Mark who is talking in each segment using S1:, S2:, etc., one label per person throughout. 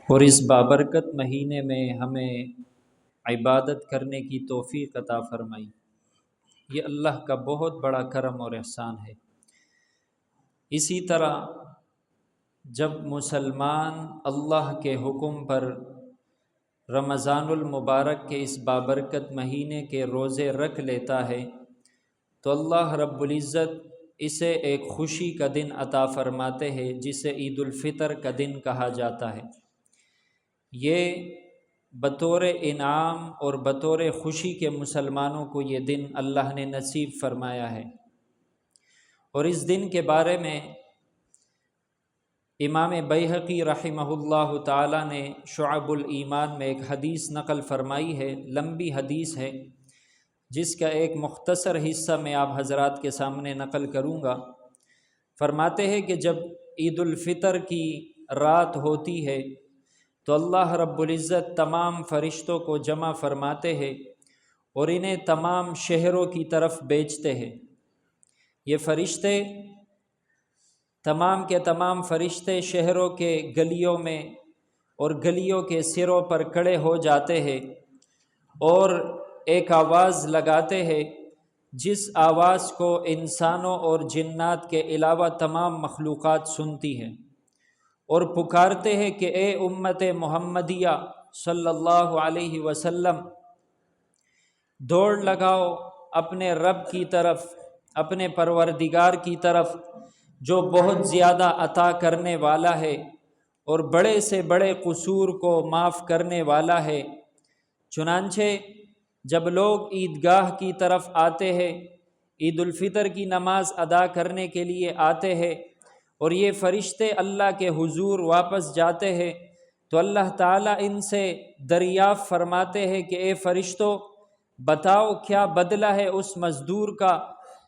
S1: اور اس بابرکت مہینے میں ہمیں عبادت کرنے کی توفیق عطا فرمائی۔ یہ اللہ کا بہت بڑا کرم اور احسان ہے۔ اسی طرح جب مسلمان اللہ کے حکم پر رمضان المبارک کے اس بابرکت مہینے کے روزے رکھ لیتا ہے تو اللہ رب العزت اسے ایک خوشی کا دن عطا فرماتے ہیں، جسے عید الفطر کا دن کہا جاتا ہے۔ یہ بطور انعام اور بطور خوشی کے مسلمانوں کو یہ دن اللہ نے نصیب فرمایا ہے۔ اور اس دن کے بارے میں امام بیہقی رحمہ اللہ تعالی نے شعب الایمان میں ایک حدیث نقل فرمائی ہے، لمبی حدیث ہے، جس کا ایک مختصر حصہ میں آپ حضرات کے سامنے نقل کروں گا۔ فرماتے ہیں کہ جب عید الفطر کی رات ہوتی ہے تو اللہ رب العزت تمام فرشتوں کو جمع فرماتے ہیں اور انہیں تمام شہروں کی طرف بھیجتے ہیں۔ یہ فرشتے تمام کے تمام فرشتے شہروں کے گلیوں میں اور گلیوں کے سروں پر کھڑے ہو جاتے ہیں اور ایک آواز لگاتے ہیں، جس آواز کو انسانوں اور جنات کے علاوہ تمام مخلوقات سنتی ہیں، اور پکارتے ہیں کہ اے امت محمدیہ صلی اللہ علیہ وسلم، دوڑ لگاؤ اپنے رب کی طرف، اپنے پروردگار کی طرف، جو بہت زیادہ عطا کرنے والا ہے اور بڑے سے بڑے قصور کو معاف کرنے والا ہے۔ چنانچہ جب لوگ عیدگاہ کی طرف آتے ہیں، عید الفطر کی نماز ادا کرنے کے لیے آتے ہیں، اور یہ فرشتے اللہ کے حضور واپس جاتے ہیں، تو اللہ تعالیٰ ان سے دریافت فرماتے ہیں کہ اے فرشتوں، بتاؤ کیا بدلہ ہے اس مزدور کا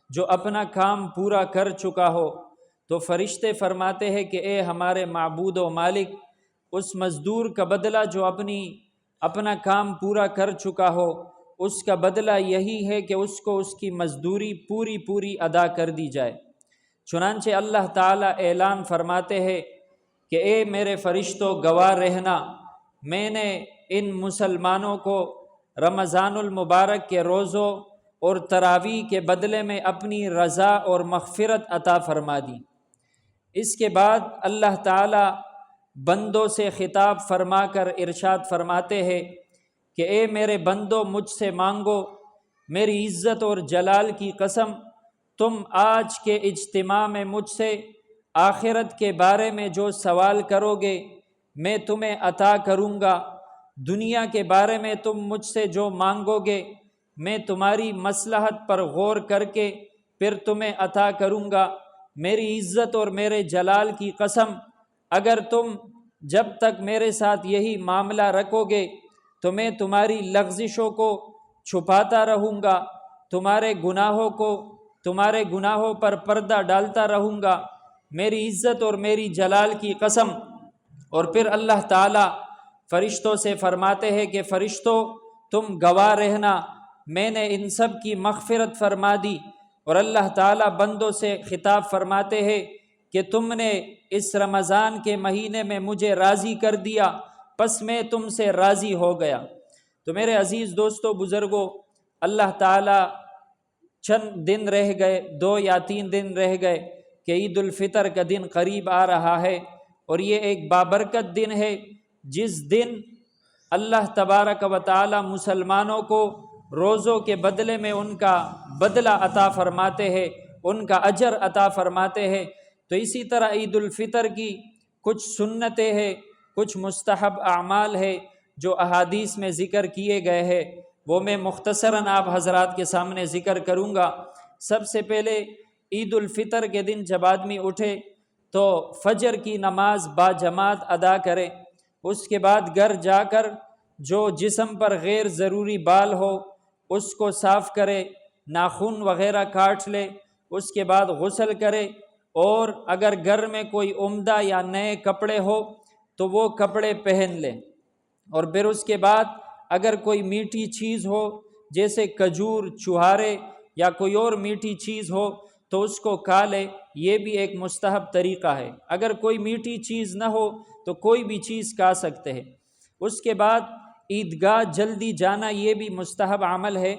S1: جو اپنا کام پورا کر چکا ہو؟ تو فرشتے فرماتے ہیں کہ اے ہمارے معبود و مالک، اس مزدور کا بدلہ جو اپنا کام پورا کر چکا ہو، اس کا بدلہ یہی ہے کہ اس کو اس کی مزدوری پوری ادا کر دی جائے۔ چنانچہ اللہ تعالیٰ اعلان فرماتے ہیں کہ اے میرے فرشتوں، گواہ رہنا، میں نے ان مسلمانوں کو رمضان المبارک کے روزوں اور تراویح کے بدلے میں اپنی رضا اور مغفرت عطا فرما دی۔ اس کے بعد اللہ تعالیٰ بندوں سے خطاب فرما کر ارشاد فرماتے ہیں کہ اے میرے بندوں، مجھ سے مانگو، میری عزت اور جلال کی قسم، تم آج کے اجتماع میں مجھ سے آخرت کے بارے میں جو سوال کرو گے میں تمہیں عطا کروں گا۔ دنیا کے بارے میں تم مجھ سے جو مانگو گے میں تمہاری مصلحت پر غور کر کے پھر تمہیں عطا کروں گا۔ میری عزت اور میرے جلال کی قسم، اگر تم جب تک میرے ساتھ یہی معاملہ رکھو گے تو میں تمہاری لغزشوں کو چھپاتا رہوں گا، تمہارے گناہوں پر پردہ ڈالتا رہوں گا، میری عزت اور میری جلال کی قسم۔ اور پھر اللہ تعالیٰ فرشتوں سے فرماتے ہیں کہ فرشتوں، تم گواہ رہنا، میں نے ان سب کی مغفرت فرما دی۔ اور اللہ تعالیٰ بندوں سے خطاب فرماتے ہیں کہ تم نے اس رمضان کے مہینے میں مجھے راضی کر دیا، پس میں تم سے راضی ہو گیا۔ تو میرے عزیز دوستو، بزرگوں، اللہ تعالیٰ چند دن رہ گئے، 2 یا 3 دن رہ گئے کہ عید الفطر کا دن قریب آ رہا ہے، اور یہ ایک بابرکت دن ہے جس دن اللہ تبارک و تعالی مسلمانوں کو روزوں کے بدلے میں ان کا بدلہ عطا فرماتے ہیں، ان کا اجر عطا فرماتے ہیں۔ تو اسی طرح عید الفطر کی کچھ سنتیں ہیں، کچھ مستحب اعمال ہے جو احادیث میں ذکر کیے گئے ہیں، وہ میں مختصراً آپ حضرات کے سامنے ذکر کروں گا۔ سب سے پہلے عید الفطر کے دن جب آدمی اٹھے تو فجر کی نماز باجماعت ادا کرے، اس کے بعد گھر جا کر جو جسم پر غیر ضروری بال ہو اس کو صاف کرے، ناخن وغیرہ کاٹ لے، اس کے بعد غسل کرے، اور اگر گھر میں کوئی عمدہ یا نئے کپڑے ہو تو وہ کپڑے پہن لے، اور پھر اس کے بعد اگر کوئی میٹھی چیز ہو جیسے کھجور، چھہارے یا کوئی اور میٹھی چیز ہو تو اس کو کھا لے، یہ بھی ایک مستحب طریقہ ہے۔ اگر کوئی میٹھی چیز نہ ہو تو کوئی بھی چیز کھا سکتے ہیں۔ اس کے بعد عیدگاہ جلدی جانا یہ بھی مستحب عمل ہے،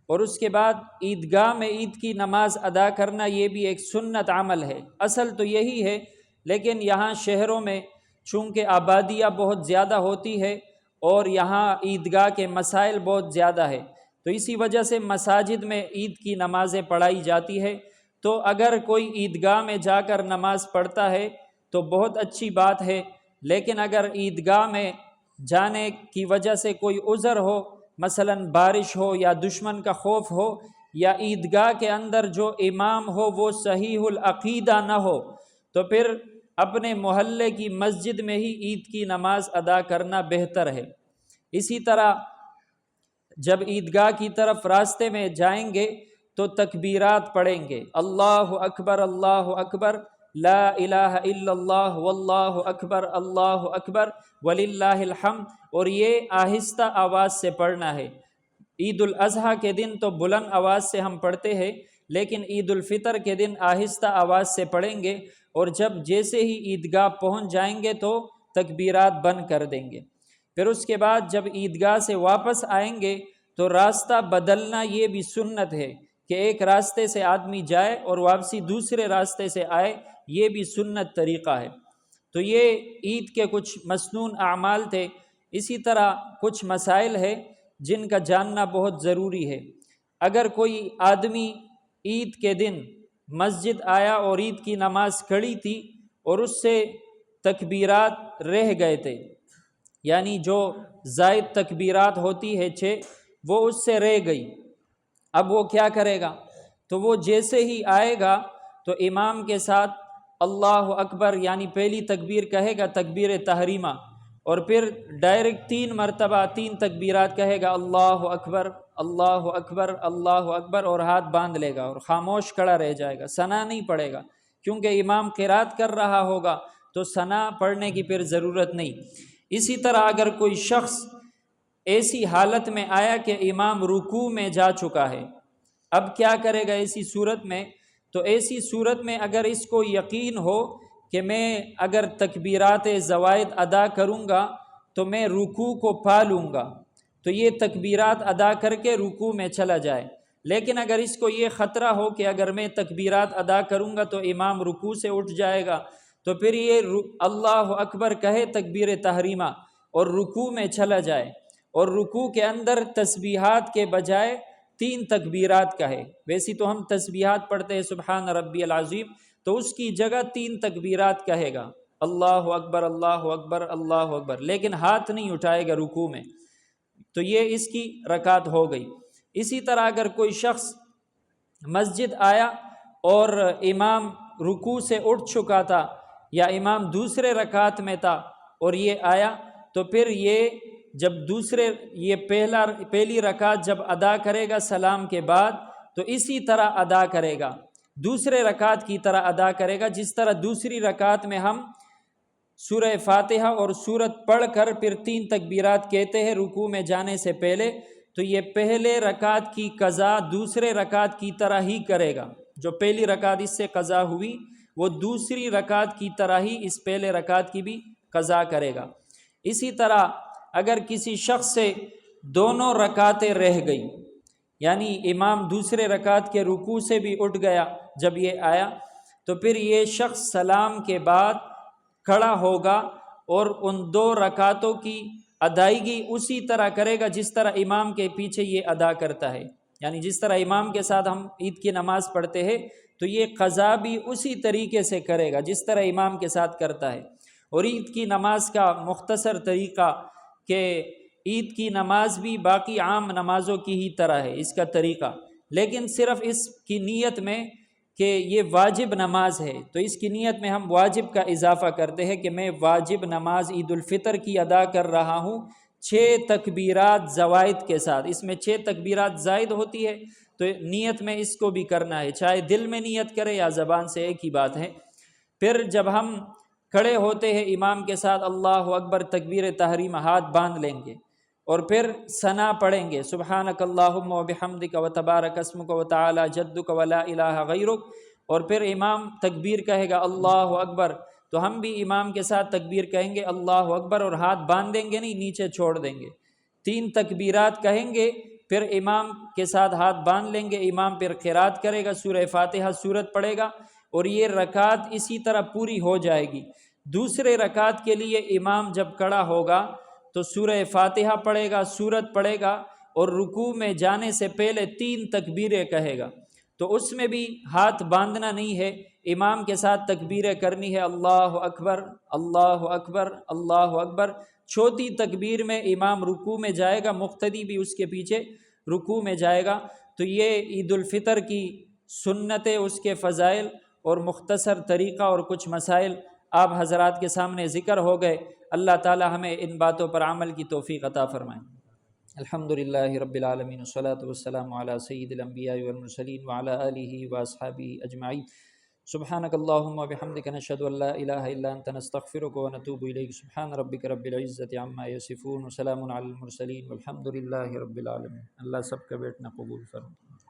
S1: اور اس کے بعد عیدگاہ میں عید کی نماز ادا کرنا یہ بھی ایک سنت عمل ہے۔ اصل تو یہی ہے، لیکن یہاں شہروں میں چونکہ آبادیاں بہت زیادہ ہوتی ہے اور یہاں عیدگاہ کے مسائل بہت زیادہ ہے، تو اسی وجہ سے مساجد میں عید کی نمازیں پڑھائی جاتی ہے۔ تو اگر کوئی عیدگاہ میں جا کر نماز پڑھتا ہے تو بہت اچھی بات ہے، لیکن اگر عیدگاہ میں جانے کی وجہ سے کوئی عذر ہو، مثلا بارش ہو یا دشمن کا خوف ہو، یا عیدگاہ کے اندر جو امام ہو وہ صحیح العقیدہ نہ ہو، تو پھر اپنے محلے کی مسجد میں ہی عید کی نماز ادا کرنا بہتر ہے۔ اسی طرح جب عیدگاہ کی طرف راستے میں جائیں گے تو تکبیرات پڑھیں گے، اللہ اکبر لا الہ الا اللہ واللہ اکبر وللہ الحمد، اور یہ آہستہ آواز سے پڑھنا ہے۔ عید الاضحیٰ کے دن تو بلند آواز سے ہم پڑھتے ہیں، لیکن عید الفطر کے دن آہستہ آواز سے پڑھیں گے، اور جیسے ہی عیدگاہ پہنچ جائیں گے تو تکبیرات بند کر دیں گے۔ پھر اس کے بعد جب عیدگاہ سے واپس آئیں گے تو راستہ بدلنا یہ بھی سنت ہے کہ ایک راستے سے آدمی جائے اور واپسی دوسرے راستے سے آئے، یہ بھی سنت طریقہ ہے۔ تو یہ عید کے کچھ مسنون اعمال تھے۔ اسی طرح کچھ مسائل ہے جن کا جاننا بہت ضروری ہے۔ اگر کوئی آدمی عید کے دن مسجد آیا اور عید کی نماز کھڑی تھی اور اس سے تکبیرات رہ گئے تھے، یعنی جو زائد تکبیرات ہوتی ہے 6، وہ اس سے رہ گئی، اب وہ کیا کرے گا؟ تو وہ جیسے ہی آئے گا تو امام کے ساتھ اللہ اکبر یعنی پہلی تکبیر کہے گا، تکبیر تحریمہ، اور پھر ڈائریکٹ 3 مرتبہ 3 تکبیرات کہے گا، اللہ اکبر اللہ اکبر اللہ اکبر، اور ہاتھ باندھ لے گا اور خاموش کھڑا رہ جائے گا، ثنا نہیں پڑھے گا، کیونکہ امام قرات کر رہا ہوگا تو ثنا پڑھنے کی پھر ضرورت نہیں۔ اسی طرح اگر کوئی شخص ایسی حالت میں آیا کہ امام رکوع میں جا چکا ہے، اب کیا کرے گا ایسی صورت میں؟ تو ایسی صورت میں اگر اس کو یقین ہو کہ میں اگر تکبیرات زوائد ادا کروں گا تو میں رکوع کو پا لوں گا، تو یہ تکبیرات ادا کر کے رکوع میں چلا جائے۔ لیکن اگر اس کو یہ خطرہ ہو کہ اگر میں تکبیرات ادا کروں گا تو امام رکوع سے اٹھ جائے گا، تو پھر یہ اللہ اکبر کہے تکبیر تحریمہ اور رکوع میں چلا جائے، اور رکوع کے اندر تسبیحات کے بجائے 3 تکبیرات کہے۔ ویسی تو ہم تسبیحات پڑھتے ہیں سبحان ربی العظیم، تو اس کی جگہ 3 تکبیرات کہے گا، اللہ اکبر اللہ اکبر اللہ اکبر، لیکن ہاتھ نہیں اٹھائے گا رکوع میں، تو یہ اس کی رکعت ہو گئی۔ اسی طرح اگر کوئی شخص مسجد آیا اور امام رکوع سے اٹھ چکا تھا یا امام دوسرے رکعت میں تھا اور یہ آیا، تو پھر یہ جب پہلی رکعت جب ادا کرے گا سلام کے بعد، تو اسی طرح ادا کرے گا، دوسرے رکعت کی طرح ادا کرے گا، جس طرح دوسری رکعت میں ہم سورہ فاتحہ اور سورت پڑھ کر پھر 3 تکبیرات کہتے ہیں رکوع میں جانے سے پہلے، تو یہ پہلے رکعت کی قضا دوسرے رکعت کی طرح ہی کرے گا، جو پہلی رکعت اس سے قضا ہوئی وہ دوسری رکعت کی طرح ہی اس پہلے رکعت کی بھی قضا کرے گا۔ اسی طرح اگر کسی شخص سے دونوں رکعتیں رہ گئی، یعنی امام دوسرے رکعت کے رکوع سے بھی اٹھ گیا جب یہ آیا، تو پھر یہ شخص سلام کے بعد کھڑا ہوگا اور ان 2 رکعتوں کی ادائیگی اسی طرح کرے گا جس طرح امام کے پیچھے یہ ادا کرتا ہے، یعنی جس طرح امام کے ساتھ ہم عید کی نماز پڑھتے ہیں تو یہ قضا بھی اسی طریقے سے کرے گا جس طرح امام کے ساتھ کرتا ہے۔ اور عید کی نماز کا مختصر طریقہ کہ عید کی نماز بھی باقی عام نمازوں کی ہی طرح ہے اس کا طریقہ، لیکن صرف اس کی نیت میں کہ یہ واجب نماز ہے تو اس کی نیت میں ہم واجب کا اضافہ کرتے ہیں کہ میں واجب نماز عید الفطر کی ادا کر رہا ہوں 6 تکبیرات زوائد کے ساتھ۔ اس میں 6 تکبیرات زائد ہوتی ہے تو نیت میں اس کو بھی کرنا ہے، چاہے دل میں نیت کرے یا زبان سے، ایک ہی بات ہے۔ پھر جب ہم کھڑے ہوتے ہیں امام کے ساتھ اللہ اکبر تکبیر تحریمہ ہاتھ باندھ لیں گے اور پھر ثنا پڑھیں گے، سبحانک اللہم و بحمدک و تبارک اسمک و تعالی جدک و لا الہ غیرک، اور پھر امام تکبیر کہے گا اللہ اکبر، تو ہم بھی امام کے ساتھ تکبیر کہیں گے اللہ اکبر، اور ہاتھ باندھیں گے نہیں، نیچے چھوڑ دیں گے۔ 3 تکبیرات کہیں گے، پھر امام کے ساتھ ہاتھ باندھ لیں گے، امام پھر قرات کرے گا، سورہ فاتحہ سورت پڑھے گا، اور یہ رکعت اسی طرح پوری ہو جائے گی۔ دوسرے رکعت کے لیے امام جب کھڑا ہوگا تو سورہ فاتحہ پڑھے گا، سورت پڑھے گا، اور رکوع میں جانے سے پہلے 3 تکبیریں کہے گا۔ تو اس میں بھی ہاتھ باندھنا نہیں ہے، امام کے ساتھ تکبیریں کرنی ہے، اللہ اکبر اللہ اکبر اللہ اکبر۔ چوتھی تکبیر میں امام رکوع میں جائے گا، مقتدی بھی اس کے پیچھے رکوع میں جائے گا۔ تو یہ عید الفطر کی سنتیں، اس کے فضائل اور مختصر طریقہ اور کچھ مسائل آپ حضرات کے سامنے ذکر ہو گئے۔ اللہ تعالی ہمیں ان باتوں پر عمل کی توفیق عطا فرمائیں۔ الحمدللہ رب العالمین، والصلاة والسلام علی سید الانبیاء والمرسلین وعلی آلہ واصحابہ اجمعین۔ سبحانک اللہم وبحمدک، نشہد ان لا الہ الا انت، نستغفرک ونتوب الیک۔ سبحان ربک رب العزۃ عما یصفون، وسلام علی المرسلین والحمدللہ رب العالمین۔ اللہ سب کا بیٹھنا قبول فرمائے۔